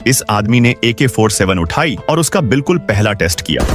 इस आदमी ने AK-47 उठाई और उसका बिल्कुल पहला टेस्ट किया।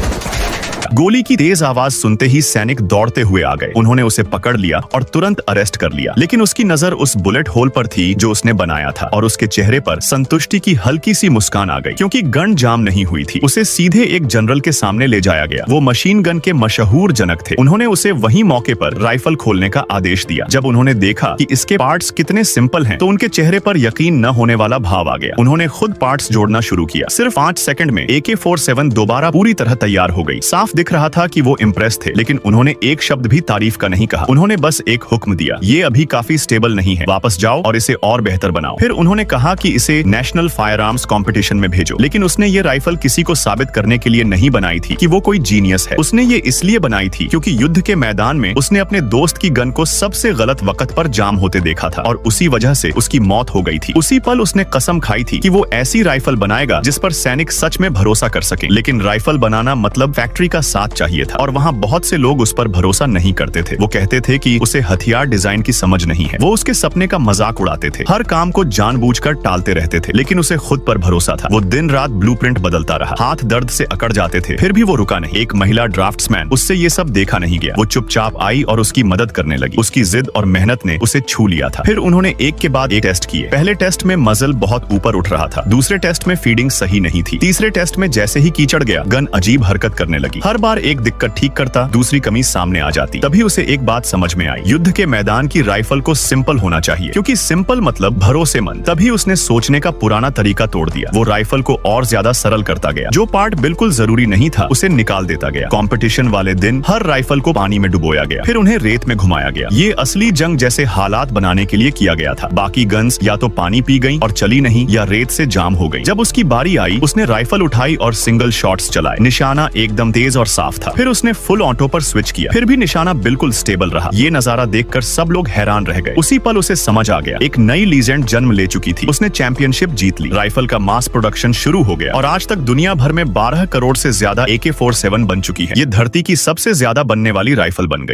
गोली की तेज आवाज सुनते ही सैनिक दौड़ते हुए आ गए। उन्होंने उसे पकड़ लिया और तुरंत अरेस्ट कर लिया, लेकिन उसकी नजर उस बुलेट होल पर थी जो उसने बनाया था और उसके चेहरे पर संतुष्टि की हल्की सी मुस्कान आ गई, क्योंकि गन जाम नहीं हुई थी। उसे सीधे एक जनरल के सामने ले जाया गया। वो मशीन गन के मशहूर जनक थे। उन्होंने उसे वही मौके पर राइफल खोलने का आदेश दिया। जब उन्होंने देखा कि इसके पार्ट्स कितने सिंपल हैं, तो उनके चेहरे पर यकीन न होने वाला भाव आ गया। उन्होंने खुद पार्ट्स जोड़ना शुरू किया। सिर्फ 5 सेकंड में AK-47 दोबारा पूरी तरह तैयार हो गई। साफ दिख रहा था कि वो इम्प्रेस थे, लेकिन उन्होंने एक शब्द भी तारीफ का नहीं कहा। उन्होंने बस एक हुक्म दिया, ये अभी काफी स्टेबल नहीं है, वापस जाओ और इसे और बेहतर बनाओ। फिर उन्होंने कहा कि इसे नेशनल फायर आर्म्स कॉम्पिटिशन में भेजो। लेकिन उसने ये राइफल किसी को साबित करने के लिए नहीं बनाई थी कि वो कोई जीनियस है। उसने ये इसलिए बनाई थी क्योंकि युद्ध के मैदान में उसने अपने दोस्त की गन को सबसे गलत वक्त पर जाम होते देखा था और उसी वजह से उसकी मौत हो गई थी। उसी पल उसने कसम खाई थी कि वो ऐसी राइफल बनाएगा जिस पर सैनिक सच में भरोसा कर सके। लेकिन राइफल बनाना मतलब फैक्ट्री का साथ चाहिए था और वहाँ बहुत से लोग उस पर भरोसा नहीं करते थे। वो कहते थे कि उसे हथियार डिजाइन की समझ नहीं है। वो उसके सपने का मजाक उड़ाते थे, हर काम को जानबूझकर टालते रहते थे, लेकिन उसे खुद पर भरोसा था। वो दिन रात ब्लूप्रिंट बदलता रहा, हाथ दर्द से अकड़ जाते थे, फिर भी वो रुका नहीं। एक महिला ड्राफ्ट्समैन, उससे ये सब देखा नहीं गया। वो चुपचाप आई और उसकी मदद करने लगी। उसकी जिद और मेहनत ने उसे छू लिया था। फिर उन्होंने एक के बाद एक टेस्ट किए। पहले टेस्ट में मजल बहुत ऊपर उठ रहा था, दूसरे टेस्ट में फीडिंग सही नहीं थी, तीसरे टेस्ट में जैसे ही कीचड़ गया, गन अजीब हरकत करने लगी। हर बार एक दिक्कत ठीक करता, दूसरी कमी सामने आ जाती। तभी उसे एक बात समझ में आई, युद्ध के मैदान की राइफल को सिंपल होना चाहिए, क्योंकि सिंपल मतलब भरोसेमंद। तभी उसने सोचने का पुराना तरीका तोड़ दिया। वो राइफल को और ज्यादा सरल करता गया। जो पार्ट बिल्कुल जरूरी नहीं था उसे निकाल देता गया। कंपटीशन वाले दिन हर राइफल को पानी में डुबोया गया, फिर उन्हें रेत में घुमाया गया। ये असली जंग जैसे हालात बनाने के लिए किया गया था। बाकी गन्स या तो पानी पी गई और चली नहीं, या रेत से जाम हो गई। जब उसकी बारी आई, उसने राइफल उठाई और सिंगल शॉट्स चलाए। निशाना एकदम तेज और साफ था। फिर उसने फुल ऑटो पर स्विच किया, फिर भी निशाना बिल्कुल स्टेबल रहा। ये नजारा देखकर सब लोग हैरान रह गए। उसी पल उसे समझ आ गया, एक नई लीजेंड जन्म ले चुकी थी। उसने चैंपियनशिप जीत ली, राइफल का मास प्रोडक्शन शुरू हो गया और आज तक दुनिया भर में 12 करोड़ से ज्यादा AK-47 बन चुकी है। ये धरती की सबसे ज्यादा बनने वाली राइफल बन गई।